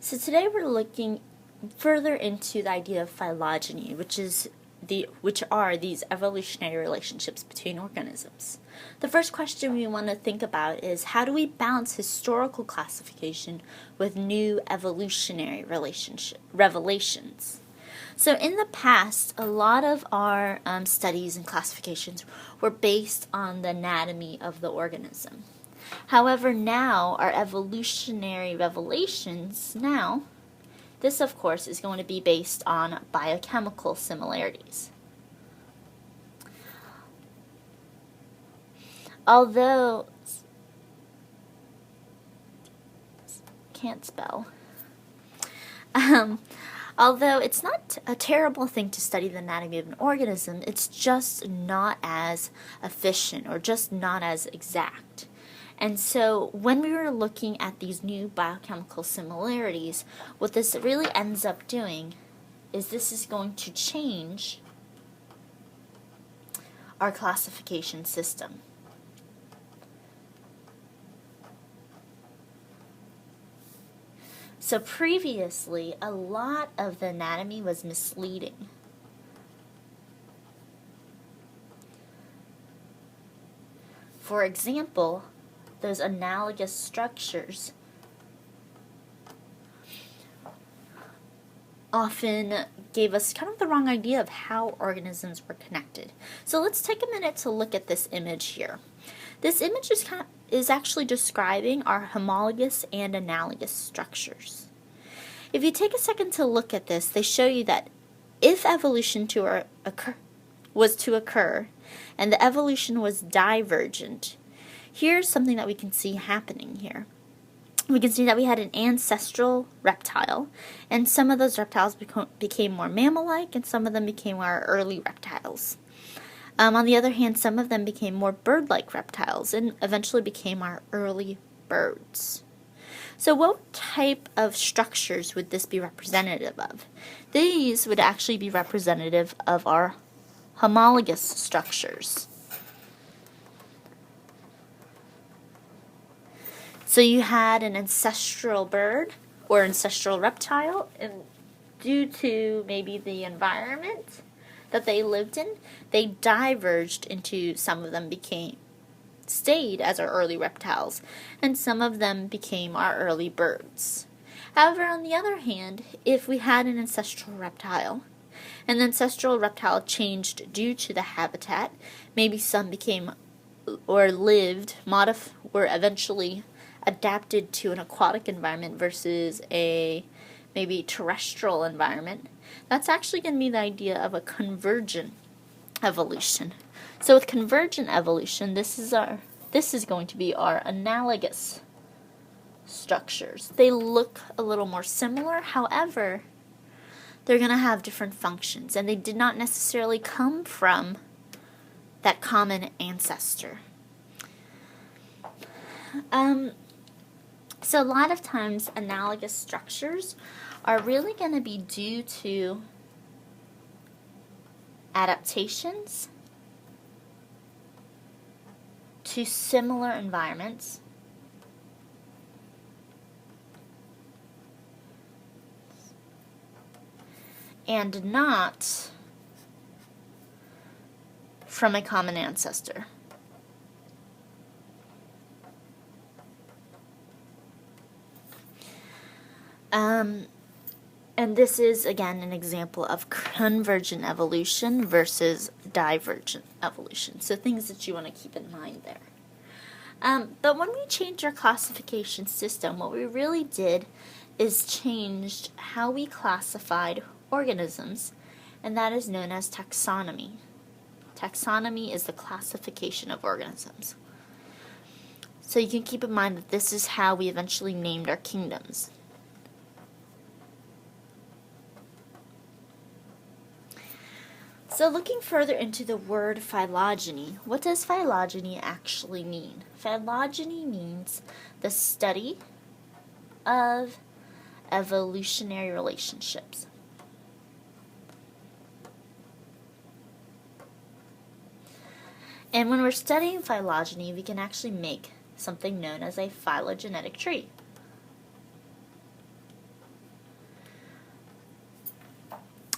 So today we're looking further into the idea of phylogeny, which are these evolutionary relationships between organisms. The first question we want to think about is, how do we balance historical classification with new evolutionary revelations? So in the past, a lot of our studies and classifications were based on the anatomy of the organism. However, now our evolutionary revelations this of course is going to be based on biochemical similarities. Although although it's not a terrible thing to study the anatomy of an organism, it's just not as efficient or just not as exact. And so when we were looking at these new biochemical similarities, what this really ends up doing is this is going to change our classification system. So previously, a lot of the anatomy was misleading. For example, those analogous structures often gave us kind of the wrong idea of how organisms were connected. So let's take a minute to look at this image here. This image is actually describing our homologous and analogous structures. If you take a second to look at this, they show you that if evolution was to occur and the evolution was divergent, here's something that we can see happening here. We can see that we had an ancestral reptile, and some of those reptiles became more mammal-like, and some of them became our early reptiles. On the other hand, some of them became more bird-like reptiles, and eventually became our early birds. So what type of structures would this be representative of? These would actually be representative of our homologous structures. So you had an ancestral bird or ancestral reptile, and due to maybe the environment that they lived in, they diverged into some of them stayed as our early reptiles, and some of them became our early birds. However, on the other hand, if we had an ancestral reptile, and the ancestral reptile changed due to the habitat, maybe some became or lived, were eventually adapted to an aquatic environment versus a maybe terrestrial environment, that's actually going to be the idea of a convergent evolution. So with convergent evolution, this is going to be our analogous structures. They look a little more similar, however, they're going to have different functions, and they did not necessarily come from that common ancestor. So a lot of times analogous structures are really going to be due to adaptations to similar environments, and not from a common ancestor. And this is, again, an example of convergent evolution versus divergent evolution. So things that you want to keep in mind there. But when we changed our classification system, what we really did is changed how we classified organisms, and that is known as taxonomy. Taxonomy is the classification of organisms. So you can keep in mind that this is how we eventually named our kingdoms. So looking further into the word phylogeny, what does phylogeny actually mean? Phylogeny means the study of evolutionary relationships. And when we're studying phylogeny, we can actually make something known as a phylogenetic tree.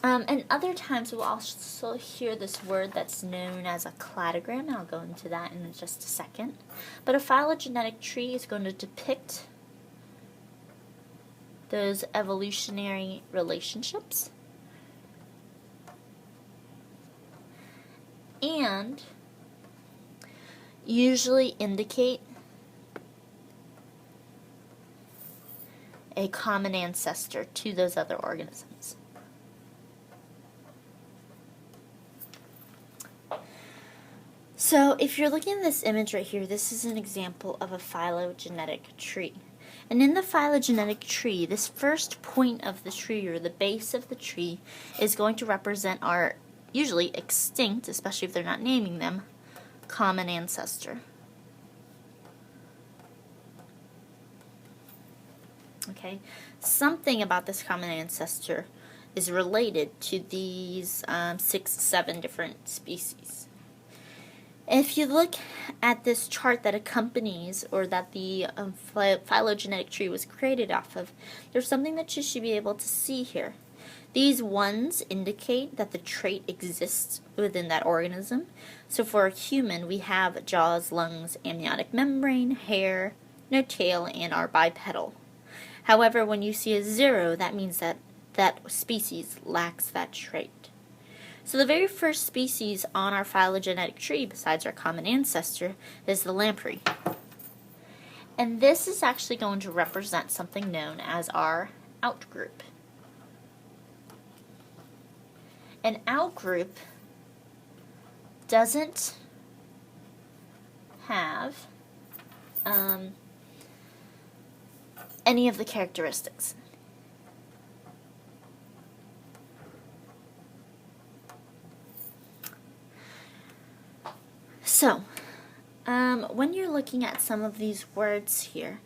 And other times we'll also hear this word that's known as a cladogram. I'll go into that in just a second. But a phylogenetic tree is going to depict those evolutionary relationships and usually indicate a common ancestor to those other organisms. So if you're looking at this image right here, this is an example of a phylogenetic tree. And in the phylogenetic tree, this first point of the tree, or the base of the tree, is going to represent our usually extinct, especially if they're not naming them, common ancestor. Okay, something about this common ancestor is related to these 6, 7 different species. If you look at this chart that accompanies, or that the phylogenetic tree was created off of, there's something that you should be able to see here. These ones indicate that the trait exists within that organism. So for a human, we have jaws, lungs, amniotic membrane, hair, no tail, and are bipedal. However, when you see a 0, that means that that species lacks that trait. So the very first species on our phylogenetic tree, besides our common ancestor, is the lamprey. And this is actually going to represent something known as our outgroup. An outgroup doesn't have any of the characteristics. So, when you're looking at some of these words here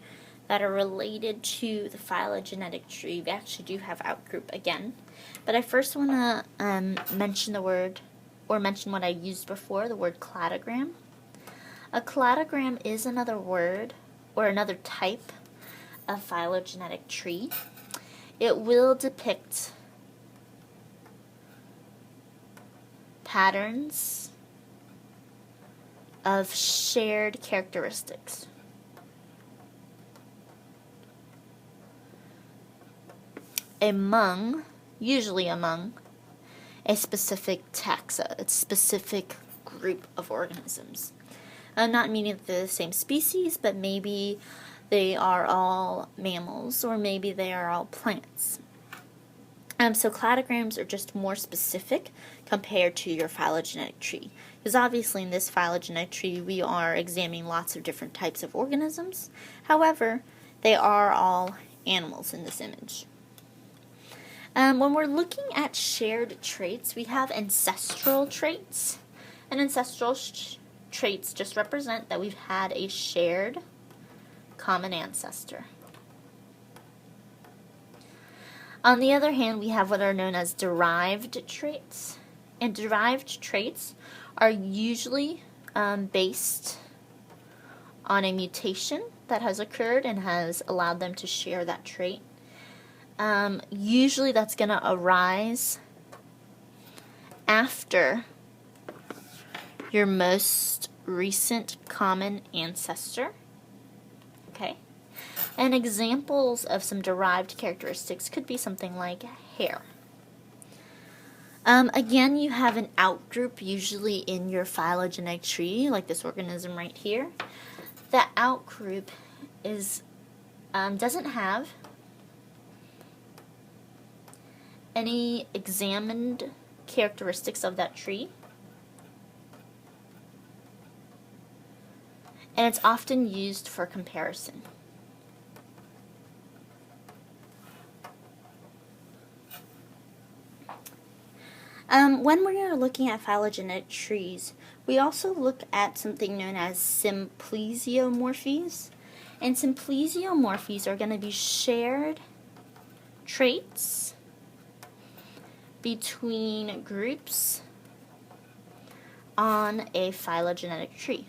that are related to the phylogenetic tree, we actually do have outgroup again. But I first want to mention the word, or mention what I used before, the word cladogram. A cladogram is another word, or another type of phylogenetic tree. It will depict patterns of shared characteristics. Usually among a specific taxa, a specific group of organisms. Not meaning that they're the same species, but maybe they are all mammals, or maybe they are all plants. So cladograms are just more specific compared to your phylogenetic tree. Because obviously in this phylogenetic tree we are examining lots of different types of organisms. However, they are all animals in this image. When we're looking at shared traits, we have ancestral traits. And ancestral traits just represent that we've had a shared common ancestor. On the other hand, we have what are known as derived traits. And derived traits are usually based on a mutation that has occurred and has allowed them to share that trait. Usually that's going to arise after your most recent common ancestor. Okay? And examples of some derived characteristics could be something like hair. Again, you have an outgroup usually in your phylogenetic tree, like this organism right here. That outgroup is doesn't have any examined characteristics of that tree. And it's often used for comparison. When we are looking at phylogenetic trees, we also look at something known as simplesiomorphies. And simplesiomorphies are going to be shared traits between groups on a phylogenetic tree.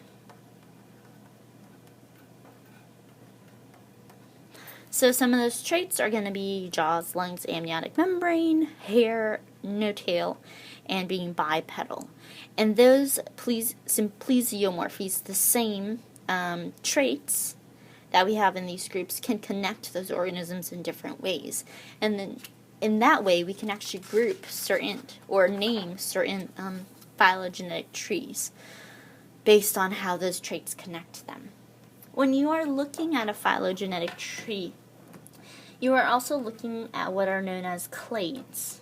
So some of those traits are going to be jaws, lungs, amniotic membrane, hair, no tail, and being bipedal. And those plesiomorphies, the same traits that we have in these groups, can connect those organisms in different ways. And then in that way, we can actually group certain or name certain phylogenetic trees based on how those traits connect them. When you are looking at a phylogenetic tree, you are also looking at what are known as clades.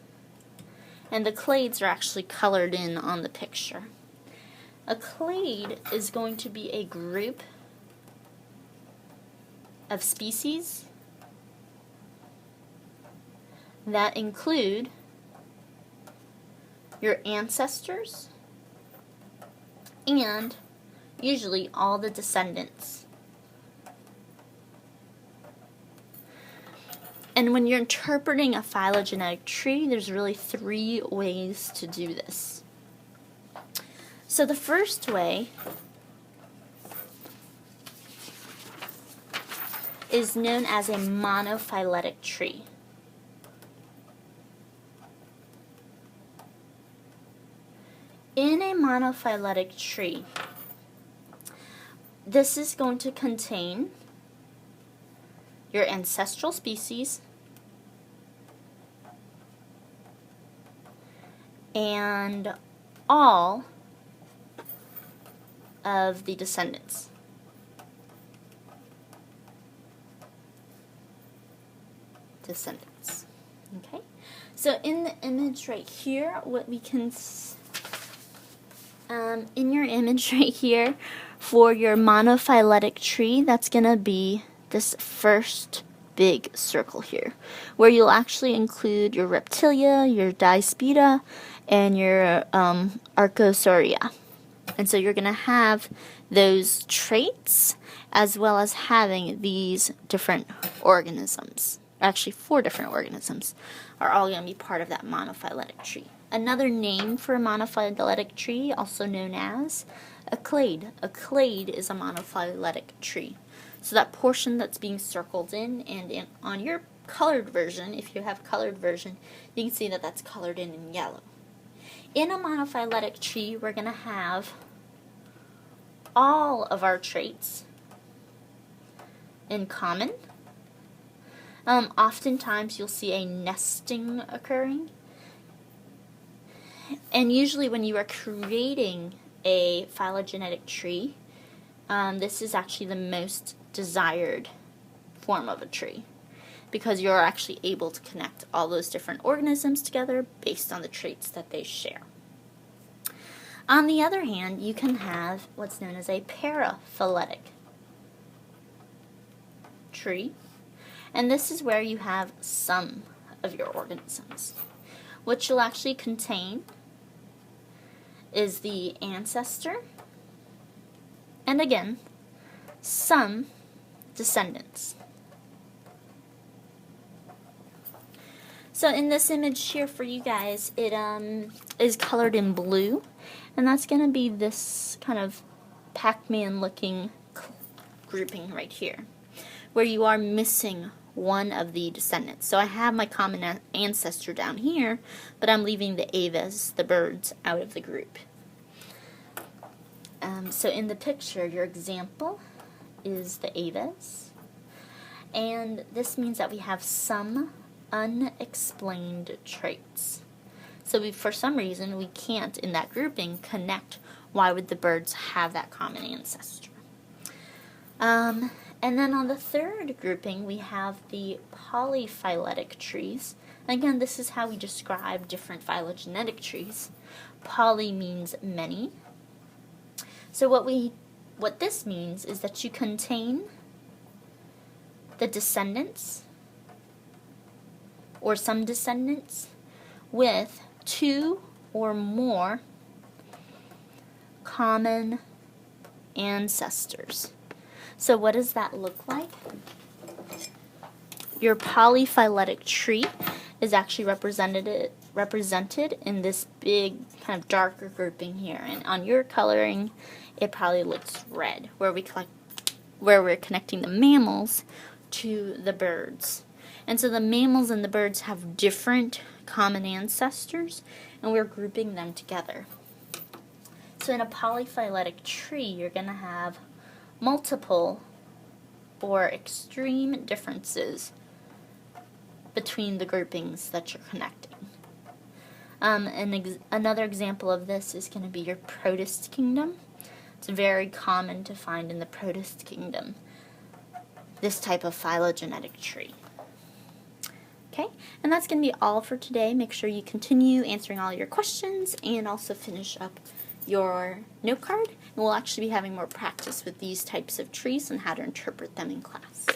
And the clades are actually colored in on the picture. A clade is going to be a group of species that include your ancestors and usually all the descendants. And when you're interpreting a phylogenetic tree, there's really 3 ways to do this. So the first way is known as a monophyletic tree. In a monophyletic tree, this is going to contain your ancestral species and all of the descendants. Okay, so in the image right here, what we can in your image right here for your monophyletic tree, that's going to be this first big circle here, where you'll actually include your reptilia, your dispida, and your archosauria. And so you're going to have those traits as well as having these different organisms. Actually, 4 different organisms are all going to be part of that monophyletic tree. Another name for a monophyletic tree, also known as a clade. A clade is a monophyletic tree. So that portion that's being circled in, on your colored version, if you have colored version, you can see that that's colored in yellow. In a monophyletic tree, we're going to have all of our traits in common. Oftentimes you'll see a nesting occurring. And usually when you are creating a phylogenetic tree, this is actually the most desired form of a tree, because you're actually able to connect all those different organisms together based on the traits that they share. On the other hand, you can have what's known as a paraphyletic tree, and this is where you have some of your organisms. What you'll actually contain is the ancestor, and again, some descendants. So in this image here for you guys, it is colored in blue, and that's going to be this kind of Pac-Man looking grouping right here, where you are missing one of the descendants. So I have my common ancestor down here, but I'm leaving the aves, the birds, out of the group. So in the picture, your example is the aves, and this means that we have some unexplained traits. So for some reason, we can't, in that grouping, connect why would the birds have that common ancestor. And then on the third grouping, we have the polyphyletic trees. Again, this is how we describe different phylogenetic trees. Poly means many. So what this means is that you contain the descendants, or some descendants, with 2 or more common ancestors. So what does that look like? Your polyphyletic tree is actually represented in this big kind of darker grouping here, and on your coloring it probably looks red, where we're connecting the mammals to the birds. And so the mammals and the birds have different common ancestors, and we're grouping them together. So in a polyphyletic tree, you're going to have multiple or extreme differences between the groupings that you're connecting. Another example of this is going to be your protist kingdom. It's very common to find in the protist kingdom this type of phylogenetic tree. Okay, and that's going to be all for today. Make sure you continue answering all your questions and also finish up your note card. And we'll actually be having more practice with these types of trees and how to interpret them in class.